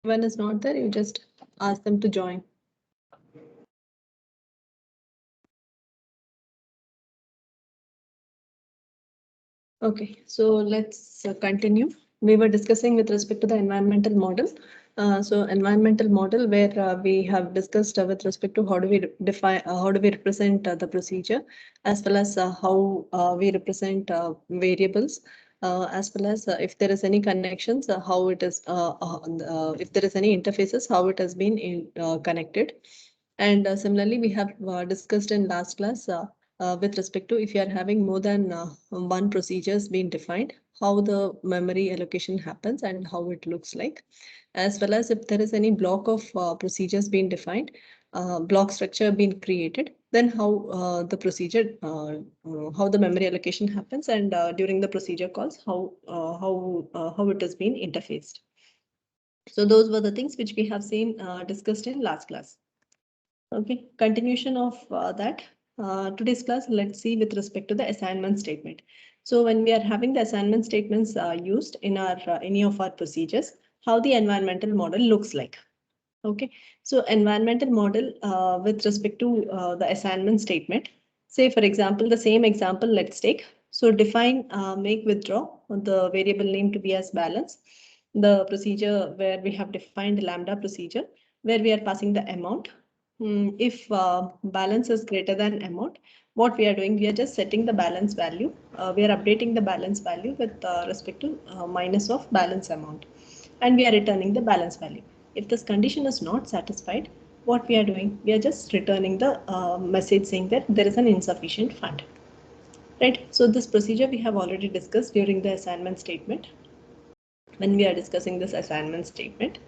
When is not there, you just ask them to join. Okay, so let's continue. We were discussing with respect to the environmental model. So environmental model where we have discussed with respect to how do we define, how do we represent the procedure, as well as how we represent variables, as well as if there is any connections, how it is, if there is any interfaces, how it has been connected. And similarly, we have discussed in last class with respect to if you are having more than one procedures being defined, how the memory allocation happens and how it looks like, as well as if there is any block of procedures being defined, block structure being created, then how the procedure, how the memory allocation happens, and during the procedure calls, how it has been interfaced. So those were the things which we have seen discussed in last class. Okay, continuation of that. Today's class, let's see with respect to the assignment statement. So when we are having the assignment statements used in our any of our procedures, how the environmental model looks like. Okay, so environmental model with respect to the assignment statement. Say for example, the same example, let's take. So define make withdraw the variable name to be as balance. The procedure where we have defined lambda procedure where we are passing the amount. If balance is greater than amount, what we are doing, we are just setting the balance value. We are updating the balance value with respect to minus of balance amount, and we are returning the balance value. If this condition is not satisfied, what we are doing, we are just returning the message saying that there is an insufficient fund. Right. So this procedure we have already discussed during the assignment statement when we are discussing this assignment statement.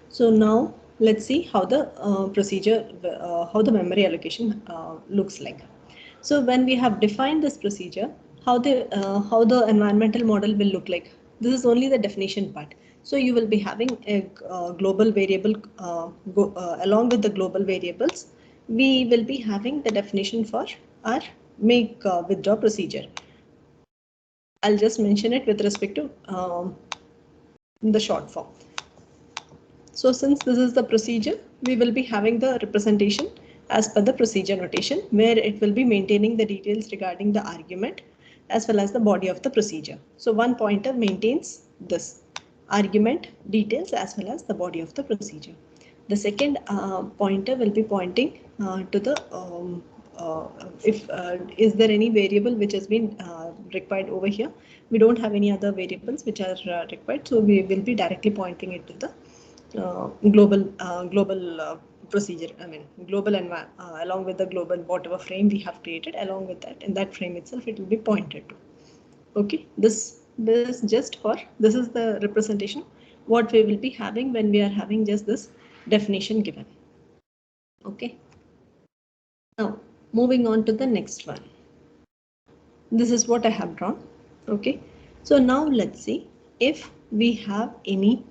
So now let's see how the procedure, how the memory allocation looks like. So when we have defined this procedure, how the environmental model will look like. This is only the definition part. So you will be having a global variable along with the global variables. We will be having the definition for our make withdraw procedure. I'll just mention it with respect to the short form. So since this is the procedure, we will be having the representation as per the procedure notation, where it will be maintaining the details regarding the argument as well as the body of the procedure. So one pointer maintains this argument details as well as the body of the procedure. The second pointer will be pointing to the if is there any variable which has been required over here. We don't have any other variables which are required, so we will be directly pointing it to the global procedure. I mean global along with the global whatever frame we have created, along with that in that frame itself it will be pointed to. Okay, this just for this is the representation what we will be having when we are having just this definition given. Okay, now moving on to the next one. This is what I have drawn. Okay, so now let's see if we have any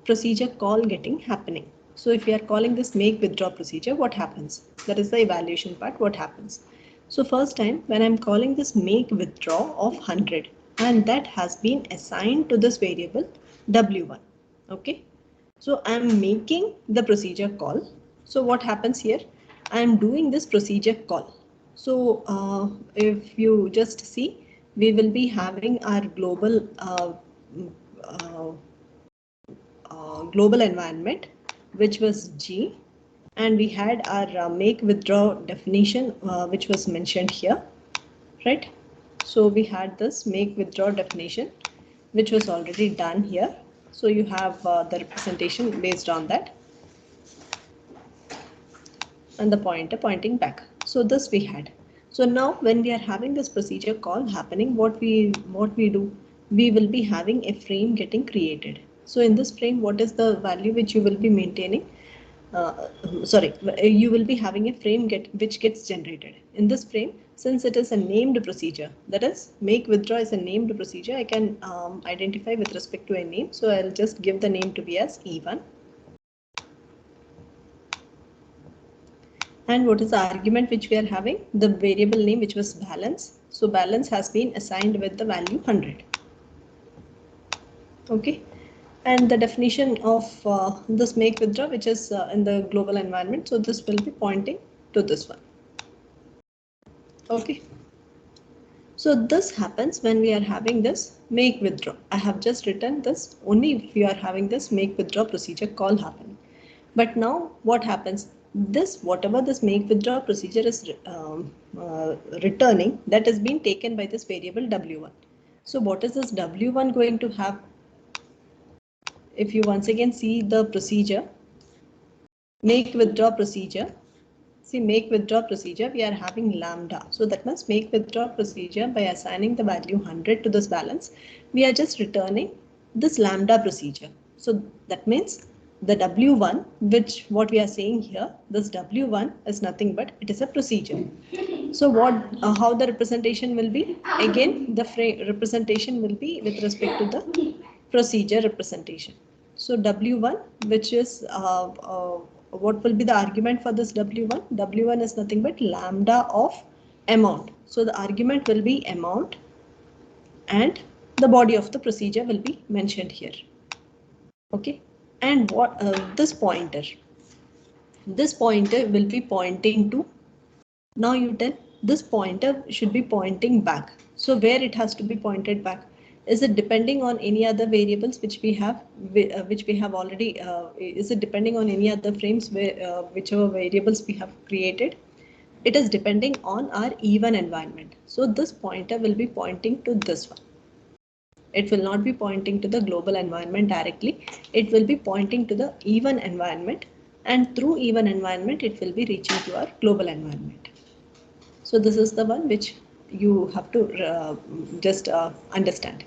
procedure call getting happening. So if we are calling this make withdraw procedure, what happens? That is the evaluation part, what happens. So first time when I'm calling this make withdraw of 100, and that has been assigned to this variable W1. Okay, so I'm making the procedure call. So what happens here? I'm doing this procedure call. So if you just see, we will be having our global global environment, which was G, and we had our make withdraw definition, which was mentioned here, right? So we had this make withdraw definition, which was already done here. So you have the representation based on that, and the pointer pointing back. So this we had. So now when we are having this procedure call happening, what we do, we will be having a frame getting created. So in this frame, what is the value which you will be maintaining? You will be having a frame which gets generated. In this frame, since it is a named procedure, that is make withdraw is a named procedure, I can identify with respect to a name. So I'll just give the name to be as E1. And what is the argument which we are having? The variable name which was balance. So balance has been assigned with the value 100. Okay. And the definition of this make withdraw, which is in the global environment. So this will be pointing to this one. Okay. So this happens when we are having this make withdraw. I have just written this only if we are having this make withdraw procedure call happening. But now what happens? This whatever this make withdraw procedure is returning, that has been taken by this variable W1. So what is this W1 going to have? If you once again see the procedure, make withdraw procedure. See, make withdraw procedure, we are having lambda. So that means make withdraw procedure, by assigning the value 100 to this balance, we are just returning this lambda procedure. So that means the W1, which what we are saying here, this W1 is nothing but it is a procedure. So how the representation will be? Again, the representation will be with respect to the procedure representation. So W1, which is what will be the argument for this W1? W1 is nothing but lambda of amount. So the argument will be amount and the body of the procedure will be mentioned here. Okay. And what this pointer will be pointing to. Now you tell, this pointer should be pointing back. So where it has to be pointed back? Is it depending on any other variables which we have already? Is it depending on any other frames where whichever variables we have created? It is depending on our even environment. So this pointer will be pointing to this one. It will not be pointing to the global environment directly. It will be pointing to the even environment, and through even environment it will be reaching to our global environment. So this is the one which you have to just understand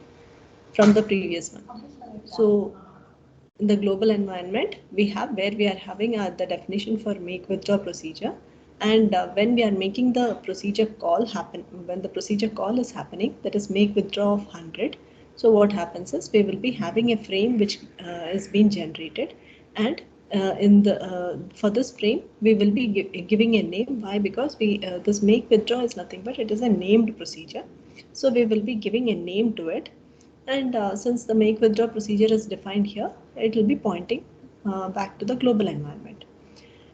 from the previous one. So in the global environment, we have where we are having the definition for make withdraw procedure. And when we are making the procedure call happen, when the procedure call is happening, that is make withdraw of 100. So what happens is we will be having a frame which is being generated, and for this frame we will be giving a name. Why? Because this make withdraw is nothing but it is a named procedure. So we will be giving a name to it, and since the make withdraw procedure is defined here, it will be pointing back to the global environment.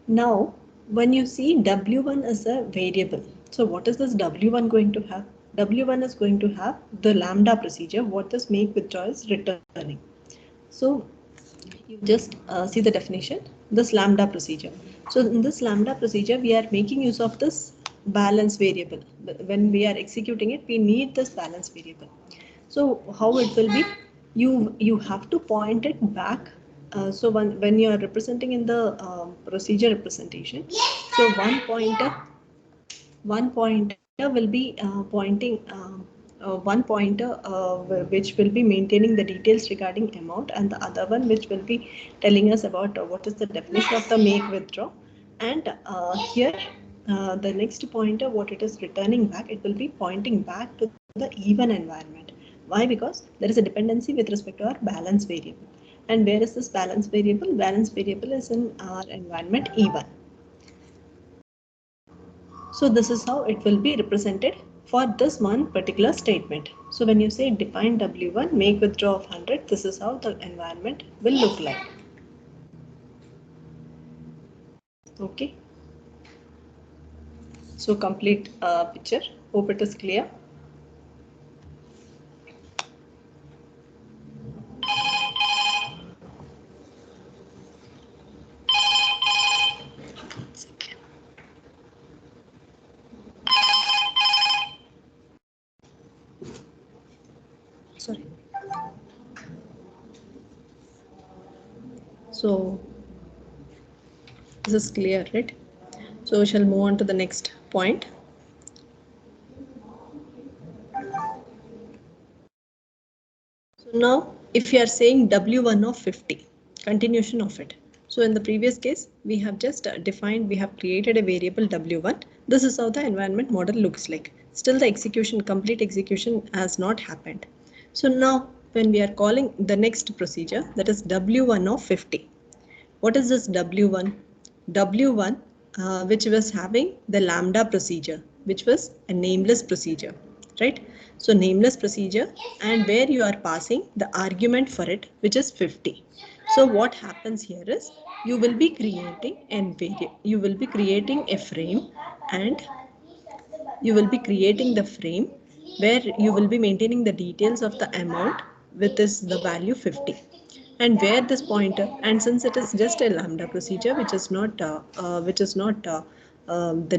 Now when you see W1 as a variable, so what is this W1 going to have? W1 is going to have the lambda procedure, what this make withdraw is returning. So you just see the definition, this lambda procedure. So in this lambda procedure, we are making use of this balance variable. When we are executing it, we need this balance variable. So how it will be? You have to point it back. So when you are representing in the procedure representation, so one pointer will be pointing one pointer which will be maintaining the details regarding amount, and the other one which will be telling us about what is the definition of the make withdraw. And here the next pointer, what it is returning back, it will be pointing back to the even environment. Why? Because there is a dependency with respect to our balance variable. And where is this balance variable? Balance variable is in our environment even. So this is how it will be represented for this one particular statement. So when you say define W1, make withdraw of 100, this is how the environment will look like. Okay. So complete picture. Hope it is clear. Sorry. So this is clear, right? So we shall move on to the next point. So now if you are saying W1 of 50, continuation of it. So in the previous case, we have just defined, we have created a variable W1. This is how the environment model looks like. Still the execution, complete execution has not happened. So now when we are calling the next procedure, that is W1 of 50. What is this W1? W1 which was having the lambda procedure, which was a nameless procedure, right? So nameless procedure, and where you are passing the argument for it, which is 50. So what happens here is you will be creating a frame, and you will be creating the frame where you will be maintaining the details of the amount with this the value 50, and where this pointer, and since it is just a lambda procedure which is not the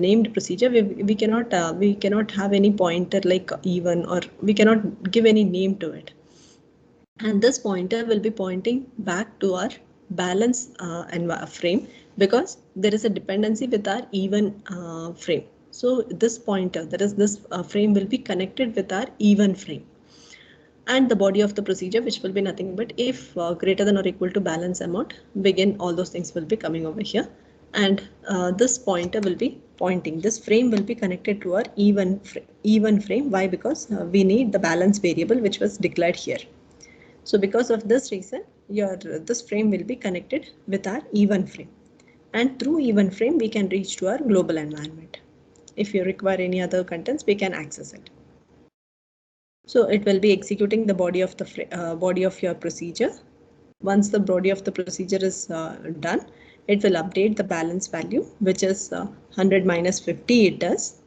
named procedure, we cannot have any pointer like even, or we cannot give any name to it, and this pointer will be pointing back to our balance frame, because there is a dependency with our even frame. So this pointer, that is this frame, will be connected with our even frame, and the body of the procedure, which will be nothing but if greater than or equal to balance amount, begin, all those things will be coming over here, and this pointer will be pointing, this frame will be connected to our even frame. Why? Because we need the balance variable which was declared here. So because of this reason, this frame will be connected with our even frame, and through even frame we can reach to our global environment. If you require any other contents, we can access it. So it will be executing the body of your procedure. Once the body of the procedure is done, it will update the balance value, which is 100 minus 50 it does.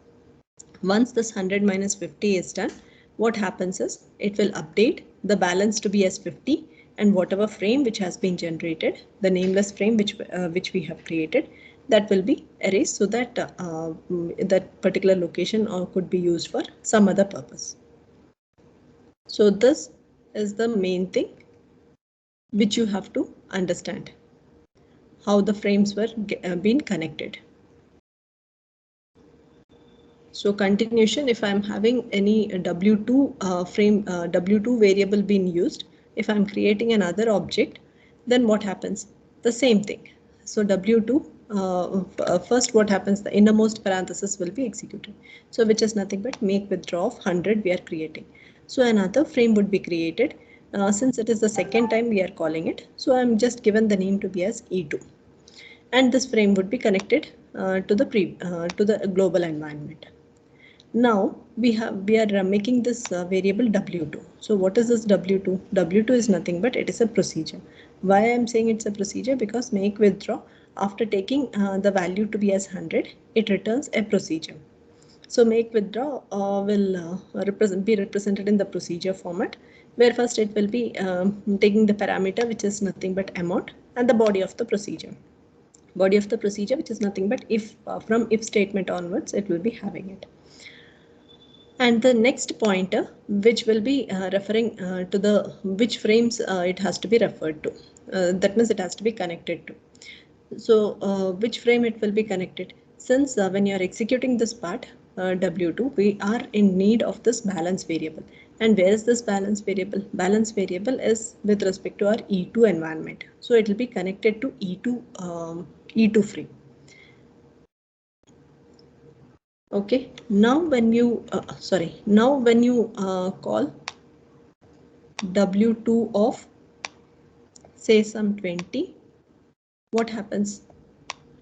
Once this 100 minus 50 is done, what happens is it will update the balance to be as 50, and whatever frame which has been generated, the nameless frame which we have created, that will be erased, so that that particular location could be used for some other purpose. So this is the main thing which you have to understand, how the frames were being connected. So continuation, if I'm having any W2 frame, W2 variable being used, if I'm creating another object, then what happens? The same thing. So W2, first what happens, the innermost parenthesis will be executed. So which is nothing but make withdraw of 100 we are creating. So another frame would be created. Since it is the second time we are calling it, so I'm just given the name to be as E2. And this frame would be connected to the global environment. Now we are making this variable W2. So what is this W2? W2 is nothing but it is a procedure. Why I am saying it's a procedure? Because make withdraw, after taking the value to be as 100, it returns a procedure. So make withdraw will be represented in the procedure format, where first it will be taking the parameter, which is nothing but amount, and the body of the procedure. Body of the procedure, which is nothing but if from if statement onwards, it will be having it. And the next pointer, which will be referring to the which frames it has to be referred to. That means it has to be connected to. So which frame it will be connected? Since when you are executing this part, W2, we are in need of this balance variable. And where is this balance variable? Balance variable is with respect to our E2 environment. So it will be connected to E2 frame. Okay, now when you call W2 of say some 20, what happens?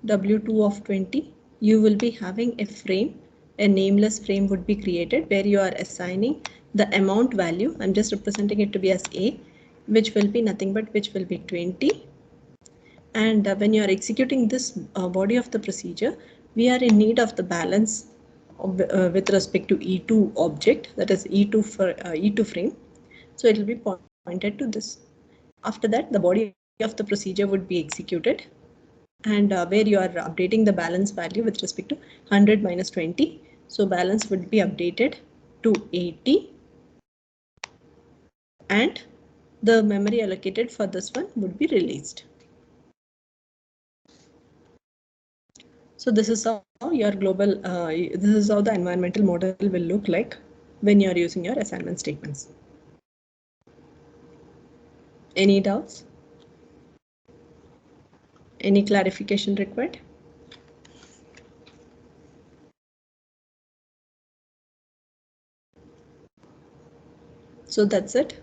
W2 of 20, you will be having a frame, a nameless frame would be created where you are assigning the amount value. I'm just representing it to be as A, which will be nothing but which will be 20. And when you are executing this body of the procedure, we are in need of the balance with respect to E2 object, that is E2 for E2 frame. So it will be pointed to this. After that, the body of the procedure would be executed, and where you are updating the balance value with respect to 100 minus 20. So balance would be updated to 80, and the memory allocated for this one would be released. So this is how your global, this is how the environmental model will look like when you are using your assignment statements. Any doubts? Any clarification required? So that's it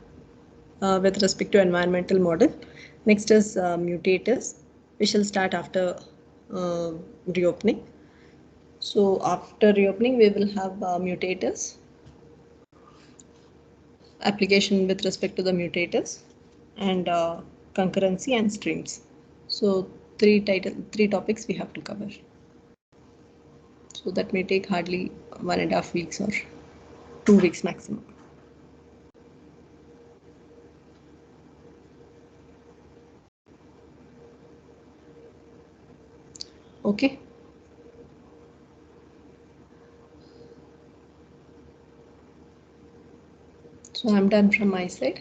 with respect to environmental model. Next is mutators. We shall start after reopening. So after reopening, we will have mutators. application with respect to the mutators, and concurrency and streams. So three topics we have to cover. So that may take hardly 1.5 weeks or 2 weeks maximum. Okay. So I'm done from my side.